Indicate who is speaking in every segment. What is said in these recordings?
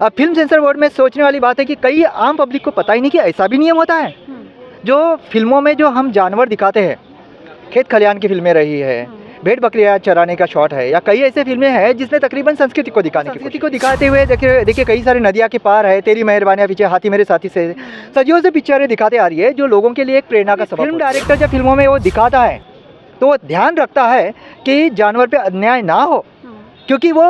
Speaker 1: अब film sensor board में सोचने वाली बात है कि कई आम पब्लिक को पता ही नहीं कि ऐसा भी नियम होता है। जो फिल्मों में जो हम जानवर दिखाते हैं, खेत खलिहान की फिल्में रही है, भेड़ बकरियां चराने का शॉट है, या कई ऐसे फिल्में हैं जिसमें तकरीबन संस्कृति को दिखाते हुए देखिए कई सारी नदियाँ के पार है, तेरी मेहरबानियाँ पीछे हाथी मेरे साथी से सदियों से पिक्चरें दिखाते आ रही है, जो लोगों के लिए एक प्रेरणा का सबब। फिल्म डायरेक्टर जब फिल्मों में वो दिखाता है तो वो ध्यान रखता है कि जानवर पे अन्याय ना हो, क्योंकि वो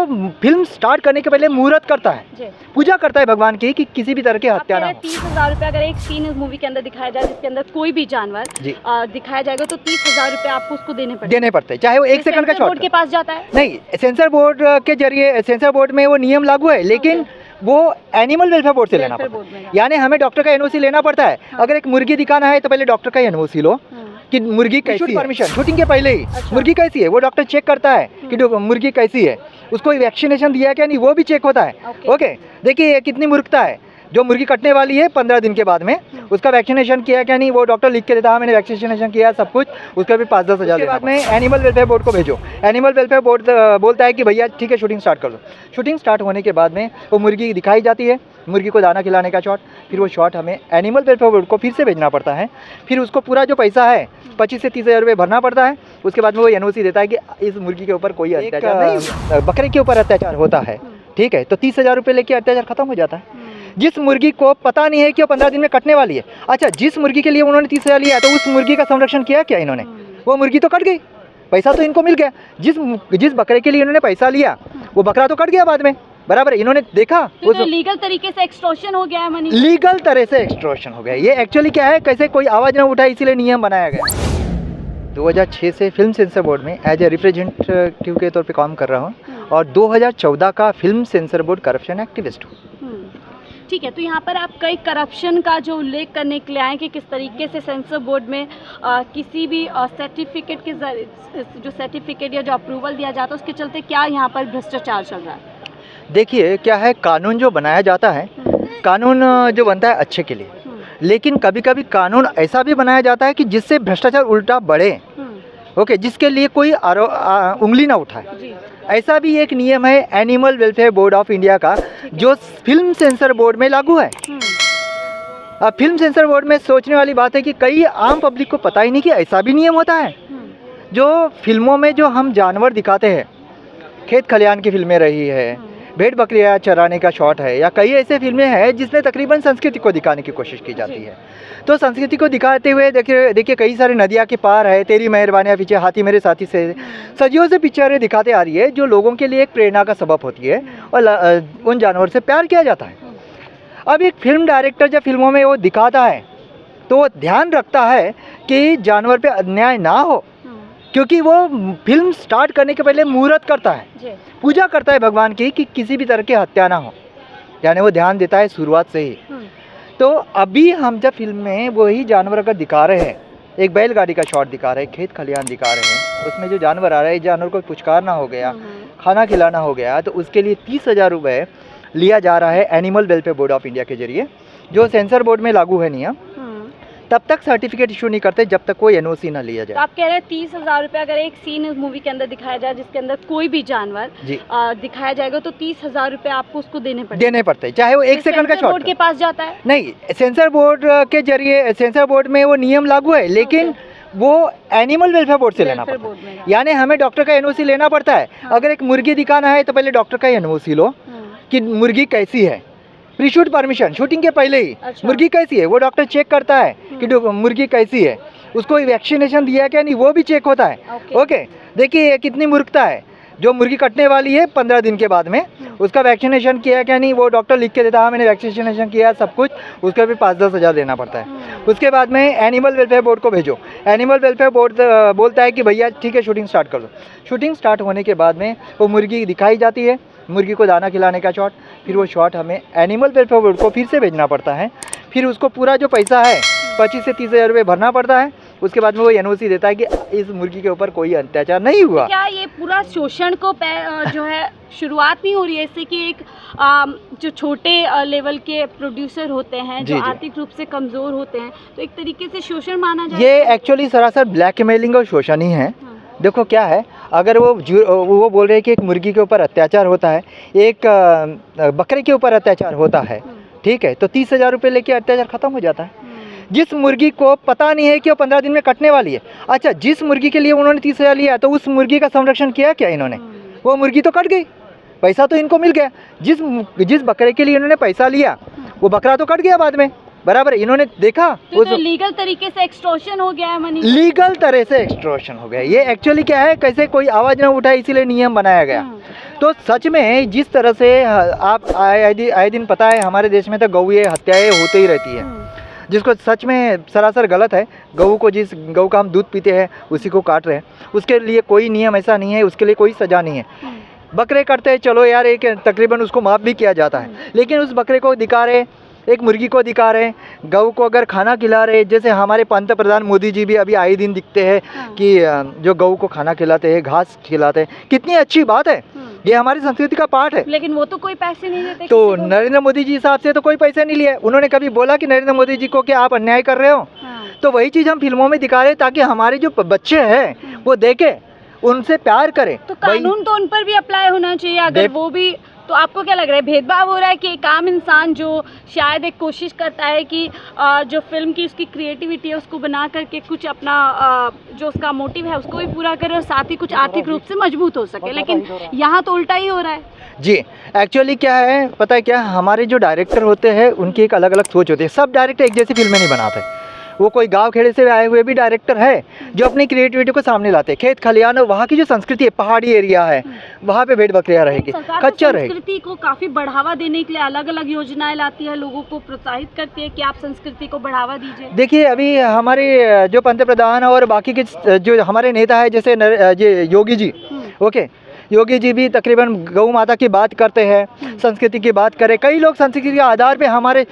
Speaker 1: फिल्म स्टार्ट करने के पहले मुहूर्त करता है, पूजा करता है भगवान की कि किसी भी तरह की हत्या ना हो।
Speaker 2: 30,000 रुपये अगर एक सीन इस मूवी के अंदर दिखाया जाए जिसके अंदर कोई भी जानवर दिखाया जाएगा तो 30,000 रुपये आपको उसको देने पड़ते हैं, चाहे वो 1 सेकंड का शॉट बोर्ड के पास जाता है।
Speaker 1: नहीं, सेंसर बोर्ड के जरिए सेंसर बोर्ड में वो नियम लागू है, लेकिन वो एनिमल वेलफेयर बोर्ड से लेना पड़ता है, यानी हमें डॉक्टर का एनओसी लेना पड़ता है। अगर एक मुर्गी दिखाना है तो पहले डॉक्टर का एनओसी लो कि मुर्गी कैसी है, परमिशन शूटिंग के पहले ही मुर्गी कैसी है वो डॉक्टर चेक करता है कि मुर्गी कैसी है, उसको वैक्सीनेशन दिया क्या नहीं वो भी चेक होता है। ओके, देखिए कितनी मूर्खता है, जो मुर्गी कटने वाली है 15 दिन के बाद में उसका वैक्सीनेशन किया क्या नहीं वो डॉक्टर लिख के देता है, मैंने वैक्सीनेशन किया सब कुछ, उसका भी 5-10 हज़ार। बाद में एनिमल वेलफेयर बोर्ड को भेजो, एनिमल वेलफेयर बोर्ड बोलता है कि भैया ठीक है शूटिंग स्टार्ट कर दो। शूटिंग स्टार्ट होने के बाद में वो मुर्गी दिखाई जाती है, मुर्गी को दाना खिलाने का शॉट, फिर वो शॉट हमें एनिमल वेलफेयर बोर्ड को फिर से भेजना पड़ता है, फिर उसको पूरा जो पैसा है 25 से 30 हज़ार रुपये भरना पड़ता है। उसके बाद में वो एनओसी देता है कि इस मुर्गी के ऊपर कोई अत्याचार नहीं, बकरे के ऊपर अत्याचार होता है, ठीक है, तो 30,000 रुपये लेके अत्याचार खत्म हो जाता है। जिस मुर्गी को पता नहीं है कि वो 15 दिन में कटने वाली है, अच्छा जिस मुर्गी के लिए उन्होंने 30,000 लिया तो उस मुर्गी का संरक्षण किया क्या इन्होंने? वो मुर्गी तो कट गई, पैसा तो इनको मिल गया। जिस बकरे के लिए इन्होंने पैसा लिया वो बकरा तो कट गया बाद में, बराबर। इन्होंने देखा
Speaker 2: तो लीगल तरीके से एक्सटॉर्शन हो गया है मनी,
Speaker 1: लीगल तरह से एक्सटॉर्शन हो गया। ये एक्चुअली क्या है, कैसे कोई आवाज़ ना उठाए इसीलिए नियम बनाया गया। 2006 से फिल्म सेंसर बोर्ड में एज ए रिप्रेजेंटेटिव के तौर पे काम कर रहा हूँ और 2014 का film sensor board corruption activist हूँ।
Speaker 2: ठीक है, तो यहाँ पर आप कई करप्शन का जो उल्लेख करने के लिए आए कि किस तरीके से सेंसर बोर्ड में किसी भी सर्टिफिकेट के जो सर्टिफिकेट या जो अप्रूवल दिया जाता है उसके चलते क्या यहाँ पर भ्रष्टाचार चल रहा है।
Speaker 1: देखिए क्या है, कानून जो बनाया जाता है, कानून जो बनता है अच्छे के लिए, लेकिन कभी कभी कानून ऐसा भी बनाया जाता है कि जिससे भ्रष्टाचार उल्टा बढ़े, ओके, जिसके लिए कोई उंगली ना उठाए। ऐसा भी एक नियम है animal welfare board of India का जो फिल्म सेंसर बोर्ड में लागू है। अब फिल्म सेंसर बोर्ड में सोचने वाली बात है कि कई आम पब्लिक को पता ही नहीं कि ऐसा भी नियम होता है। जो फिल्मों में जो हम जानवर दिखाते हैं, खेत खलिहान की फिल्में रही है, भेड़ बकरियां चराने का शॉट है, या कई ऐसे फिल्में हैं जिसमें तकरीबन संस्कृति को दिखाने की कोशिश की जाती है। तो संस्कृति को दिखाते हुए देखिए कई सारी नदियाँ के पार है, तेरी मेहरबानियाँ पीछे हाथी मेरे साथी से सदियों से पिक्चरें दिखाते आ रही है, जो लोगों के लिए एक प्रेरणा का सबब होती है और उन जानवर से प्यार किया जाता है। अब एक फिल्म डायरेक्टर जब फिल्मों में वो दिखाता है तो वो ध्यान रखता है कि जानवर पे अन्याय ना हो, क्योंकि वो फिल्म स्टार्ट करने के पहले मुहूर्त करता है, पूजा करता है भगवान की कि किसी भी तरह की हत्या ना हो, यानी वो ध्यान देता है शुरुआत से ही। तो अभी हम जब फिल्म में वही जानवर अगर दिखा रहे हैं, एक बैलगाड़ी का शॉट दिखा रहे हैं, खेत खलिहान दिखा रहे हैं, उसमें जो जानवर आ रहा है, जानवर को पुचकारना हो गया, खाना खिलाना हो गया, तो उसके लिए 30,000 रुपये लिया जा रहा है animal welfare board of India के जरिए, जो सेंसर बोर्ड में लागू है नियम। तब तक सर्टिफिकेट इशू नहीं करते जब तक कोई एनओसी ना लिया जाए।
Speaker 2: तो आप कह रहे हैं 30,000 रुपये अगर एक सीन इस मूवी के अंदर दिखाया जाए जिसके अंदर कोई भी जानवर दिखाया जाएगा तो 30,000 रुपये आपको उसको देने पड़ते हैं, चाहे वो 1 सेकंड का शॉट बोर्ड
Speaker 1: के
Speaker 2: पास जाता है।
Speaker 1: नहीं, सेंसर बोर्ड के जरिए सेंसर बोर्ड में वो नियम लागू है, लेकिन वो एनिमल वेलफेयर बोर्ड से लेना पड़ता है, यानी हमें डॉक्टर का एनओसी लेना पड़ता है। अगर एक मुर्गी दिखाना है तो पहले डॉक्टर का एनओसी लो कि मुर्गी कैसी है, प्री शूट परमिशन शूटिंग के पहले ही मुर्गी कैसी है वो डॉक्टर चेक करता है कि मुर्गी कैसी है, उसको वैक्सीनेशन दिया क्या नहीं वो भी चेक होता है। ओके, देखिए कितनी मूर्खता है, जो मुर्गी कटने वाली है 15 दिन के बाद में उसका वैक्सीनेशन किया क्या नहीं वो डॉक्टर लिख के देता है, मैंने वैक्सीनेशन किया सब कुछ, उसका भी 5-10 हज़ार देना पड़ता है। उसके बाद में एनिमल वेलफेयर बोर्ड को भेजो, एनिमल वेलफेयर बोर्ड बोलता है कि भैया ठीक है शूटिंग स्टार्ट कर दो। शूटिंग स्टार्ट होने के बाद में वो मुर्गी दिखाई जाती है, मुर्गी को दाना खिलाने का शॉट, फिर वो शॉट हमें एनिमल वेलफेयर बोर्ड को फिर से भेजना पड़ता है, फिर उसको पूरा जो पैसा है 25 से 30 हज़ार रुपये भरना पड़ता है। उसके बाद में वो एनओसी देता है कि इस मुर्गी के ऊपर कोई अत्याचार नहीं हुआ।
Speaker 2: क्या ये पूरा शोषण को जो है शुरुआत नहीं हो रही है इससे कि एक जो छोटे लेवल के प्रोड्यूसर होते हैं जो आर्थिक रूप से कमज़ोर होते हैं, तो एक तरीके से शोषण माना जाए?
Speaker 1: ये एक्चुअली सरासर ब्लैकमेलिंग और शोषण ही है। देखो क्या है, अगर वो बोल रहे हैं कि एक मुर्गी के ऊपर अत्याचार होता है, एक बकरे के ऊपर अत्याचार होता है, ठीक है, तो 30,000 रुपये लेके अत्याचार खत्म हो जाता है। जिस मुर्गी को पता नहीं है कि वो 15 दिन में कटने वाली है, अच्छा जिस मुर्गी के लिए उन्होंने 30,000 लिया तो उस मुर्गी का संरक्षण किया क्या इन्होंने? वो मुर्गी तो कट गई, पैसा तो इनको मिल गया। जिस बकरे के लिए इन्होंने पैसा लिया वो बकरा तो कट गया बाद में, बराबर। इन्होंने देखा
Speaker 2: तो लीगल तरीके से एक्सटॉर्शन हो गया है मनी, लीगल
Speaker 1: तरह से एक्सटॉर्शन हो गया। ये एक्चुअली क्या है, कैसे कोई आवाज़ ना उठाए इसीलिए नियम बनाया गया। तो सच में जिस तरह से आप आए दिन पता है हमारे देश में तो गौ हत्याएं होती ही रहती है, जिसको सच में सरासर गलत है। गऊ को जिस गऊ का हम दूध पीते हैं उसी को काट रहे हैं, उसके लिए कोई नियम ऐसा नहीं है, उसके लिए कोई सज़ा नहीं है। बकरे करते हैं चलो यार, एक तकरीबन उसको माफ़ भी किया जाता है, लेकिन उस बकरे को दिखा रहे, एक मुर्गी को दिखा रहे, गऊ को अगर खाना खिला रहे, जैसे हमारे पंतप्रधान मोदी जी भी अभी आए दिन दिखते हैं कि जो गऊ को खाना खिलाते हैं, घास खिलाते हैं, कितनी अच्छी बात है, ये हमारी संस्कृति का पार्ट है।
Speaker 2: लेकिन वो तो कोई पैसे नहीं देते।
Speaker 1: तो नरेंद्र मोदी जी हिसाब से तो कोई पैसे नहीं लिए। उन्होंने कभी बोला कि नरेंद्र मोदी जी को कि आप अन्याय कर रहे हो? तो वही चीज़ हम फिल्मों में दिखा रहे हैं ताकि हमारे जो बच्चे हैं वो देखें, उनसे प्यार करें।
Speaker 2: तो कानून तो उन पर भी अप्लाई होना चाहिए अगर वो भी। तो आपको क्या लग रहा है, भेदभाव हो रहा है कि एक आम इंसान जो शायद एक कोशिश करता है कि जो फिल्म की उसकी क्रिएटिविटी है उसको बना करके कुछ अपना जो उसका मोटिव है उसको भी पूरा करे और साथ ही कुछ आर्थिक रूप से मजबूत हो सके, लेकिन यहाँ तो उल्टा ही हो रहा है। जी,
Speaker 1: एक्चुअली क्या है पता है क्या, हमारे जो डायरेक्टर होते हैं उनकी एक अलग अलग सोच होती है। सब डायरेक्टर एक जैसी फिल्में नहीं बनाते। वो कोई गांव खेड़े से आए हुए भी डायरेक्टर है जो अपनी क्रिएटिविटी को सामने लाते हैं। खेत खलियान, वहाँ की जो संस्कृति है, पहाड़ी एरिया है, वहाँ पे भेड़ बकरियाँ रहेगी, कच्चा रहेगी।
Speaker 2: संस्कृति को काफ़ी बढ़ावा देने के लिए अलग अलग योजनाएं लाती है, लोगों को प्रोत्साहित करती है कि आप संस्कृति को बढ़ावा दीजिए।
Speaker 1: देखिए अभी हमारे जो पंतप्रधान और बाकी के जो हमारे नेता है, जैसे योगी जी, ओके, योगी जी भी तकरीबन गौ माता की बात करते हैं, संस्कृति की बात करें। कई लोग संस्कृति के आधार पे हमारे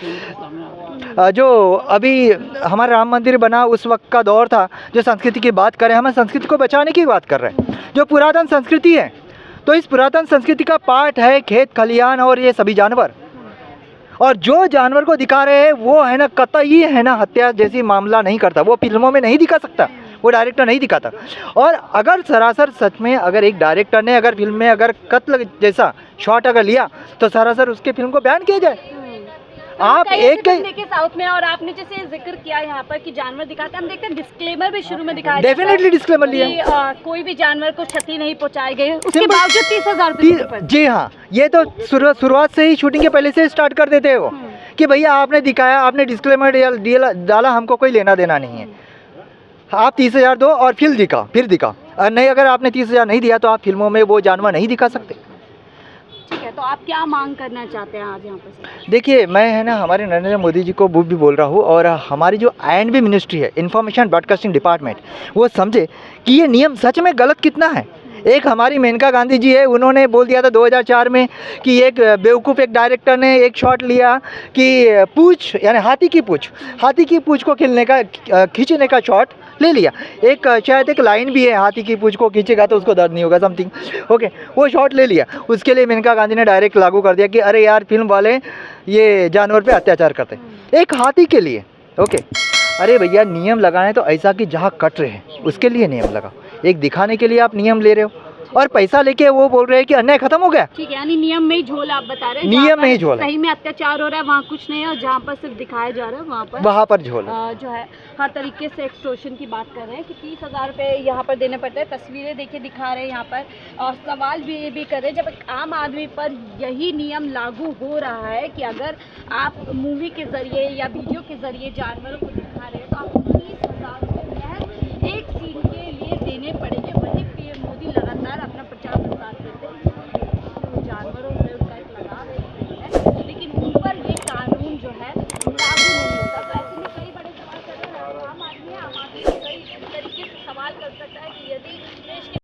Speaker 1: जो अभी हमारा राम मंदिर बना उस वक्त का दौर था, जो संस्कृति की बात करें, हम संस्कृति को बचाने की बात कर रहे हैं, जो पुरातन संस्कृति है। तो इस पुरातन संस्कृति का पार्ट है खेत खलियान और ये सभी जानवर। और जो जानवर को दिखा रहे हैं वो है ना कतई है ना हत्या जैसी मामला नहीं करता, वो फिल्मों में नहीं दिखा सकता, वो डायरेक्टर नहीं दिखाता। और अगर सरासर सच में अगर एक डायरेक्टर ने अगर फिल्म में अगर कत्ल जैसा शॉट अगर लिया तो सरासर उसके फिल्म को बैन किया जाए। आप एक
Speaker 2: देखिए साउथ में, और आपने जैसे जिक्र किया यहाँ पर कि जानवर दिखाते हैं, हम देखते हैं डिस्क्लेमर भी शुरू में दिखाया जाता है,
Speaker 1: डेफिनेटली डिस्क्लेमर लिया,
Speaker 2: कोई भी जानवर को क्षति नहीं पहुँचाई गई, उसके बावजूद 30,000 रुपये।
Speaker 1: जी हाँ, ये तो शुरुआत से ही शूटिंग के पहले से स्टार्ट कर देते हैं वो कि भैया आपने दिखाया, आपने डिस्क्लेमर डाला, हमको कोई लेना देना नहीं है, आप 30,000 दो और फिर दिखा नहीं, अगर आपने 30,000 नहीं दिया तो आप फिल्मों में वो जानवर नहीं दिखा सकते।
Speaker 2: ठीक है, तो आप क्या मांग करना चाहते हैं आज यहाँ पर?
Speaker 1: देखिए मैं है ना हमारे नरेंद्र मोदी जी को भी बोल रहा हूँ, और हमारी जो INB मिनिस्ट्री है, इंफॉर्मेशन ब्रॉडकास्टिंग डिपार्टमेंट, वो समझे कि ये नियम सच में गलत कितना है। एक हमारी मेनका गांधी जी है, उन्होंने बोल दिया था 2004 में कि एक बेवकूफ़ एक डायरेक्टर ने एक शॉट लिया कि पूँछ यानी हाथी की पूँछ को खींचने का शॉट ले लिया। एक शायद एक लाइन भी है, हाथी की पूँछ को खींचेगा तो उसको दर्द नहीं होगा, समथिंग, ओके, वो शॉट ले लिया। उसके लिए मेनका गांधी ने डायरेक्ट लागू कर दिया कि अरे यार फिल्म वाले ये जानवर पे अत्याचार करते हैं एक हाथी के लिए, ओके। अरे भैया नियम लगाने तो ऐसा कि जहाँ कट रहे हैं उसके लिए नियम लगा, एक दिखाने के लिए आप नियम ले रहे हो और पैसा लेके वो बोल रहे हैं कि अन्याय खत्म हो गया।
Speaker 2: ठीक है, यानी नियम में ही झोल आप बता रहे हैं,
Speaker 1: नियम में ही झोल,
Speaker 2: सही में अत्याचार हो रहा है वहाँ कुछ नहीं है, और जहाँ पर सिर्फ दिखाया जा रहा है वहाँ पर झोल जो है हर तरीके से एक्सटॉर्शन की बात कर रहे हैं कि 30,000 रुपये यहाँ पर देने पड़ते हैं। तस्वीरें देखिए दिखा रहे हैं यहाँ पर, और सवाल भी ये भी कर रहे हैं जब एक आम आदमी पर यही नियम लागू हो रहा है कि अगर आप मूवी के ज़रिए या वीडियो के ज़रिए जानवरों को दिखा रहे हैं तो आप